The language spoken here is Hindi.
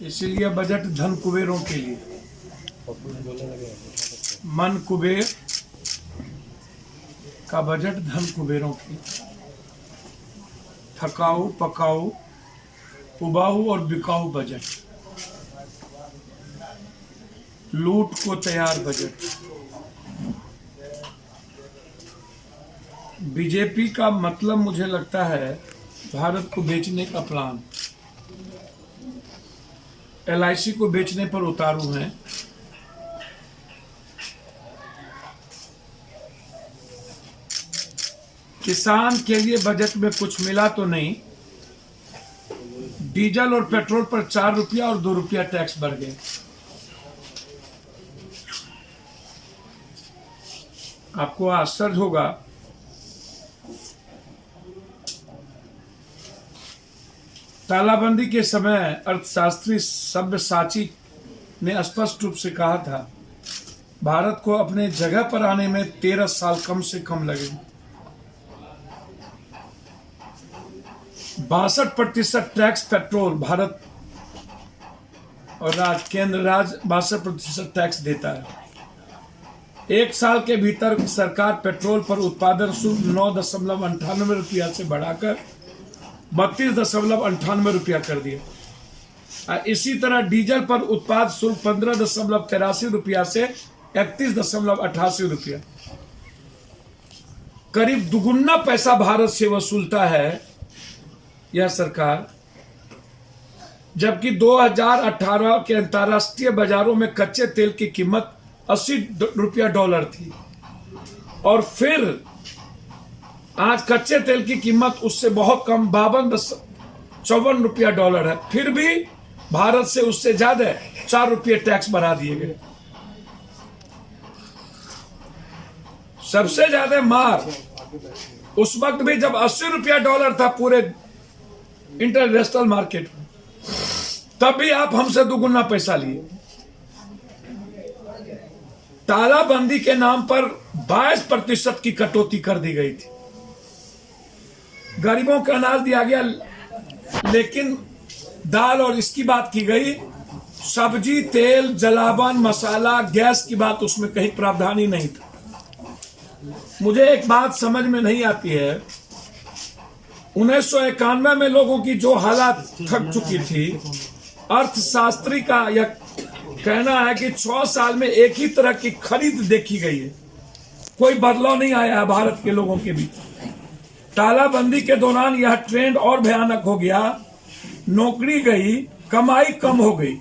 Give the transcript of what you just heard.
इसीलिए बजट धन कुबेरों के लिए, मन कुबेर का बजट धन कुबेरों के लिए। थकाऊ पकाऊ उबाऊ और बिकाऊ बजट, लूट को तैयार बजट। बीजेपी का मतलब मुझे लगता है भारत को बेचने का प्लान। LIC को बेचने पर उतारू हैं। किसान के लिए बजट में कुछ मिला तो नहीं। डीजल और पेट्रोल पर 4 रुपया और 2 रुपया टैक्स बढ़ गए। आपको आश्चर्य होगा, तालाबंदी के समय अर्थशास्त्री सब्यसाची ने स्पष्ट रूप से कहा था भारत को अपने जगह पर आने में 13 साल कम से कम लगेंगे। 62% टैक्स पेट्रोल भारत और केंद्र राज्य 62% टैक्स देता है। 1 साल के भीतर सरकार पेट्रोल पर उत्पादन शुल्क 9.98 रुपया से बढ़ाकर 32.98 रुपया कर दिया। इसी तरह डीजल पर उत्पाद शुल्क 15.83 रुपया से 31.88 रुपया, करीब दुगुना पैसा भारत से वसूलता है यह सरकार। जबकि 2018 के अंतर्राष्ट्रीय बाजारों में कच्चे तेल की कीमत 80 रुपया डॉलर थी और फिर आज कच्चे तेल की कीमत उससे बहुत कम 52.54 रुपया डॉलर है। फिर भी भारत से उससे ज्यादा 4 रुपये टैक्स बढ़ा दिए गए। सबसे ज्यादा मार उस वक्त भी जब 80 रुपया डॉलर था पूरे इंटरनेशनल मार्केट में, तब भी आप हमसे दुगुना पैसा लिए। तालाबंदी के नाम पर 22% की कटौती कर दी गई थी। गरीबों को अनाज दिया गया, लेकिन दाल और इसकी बात की गई, सब्जी तेल जलावन मसाला गैस की बात उसमें कहीं प्रावधान ही नहीं था। मुझे एक बात समझ में नहीं आती है, 1991 में लोगों की जो हालात थक चुकी थी, अर्थशास्त्री का यह कहना है कि 6 साल में एक ही तरह की खरीद देखी गई है, कोई बदलाव नहीं आया है भारत के लोगों के बीच। तालाबंदी के दौरान यह ट्रेंड और भयानक हो गया, नौकरी गई, कमाई कम हो गई।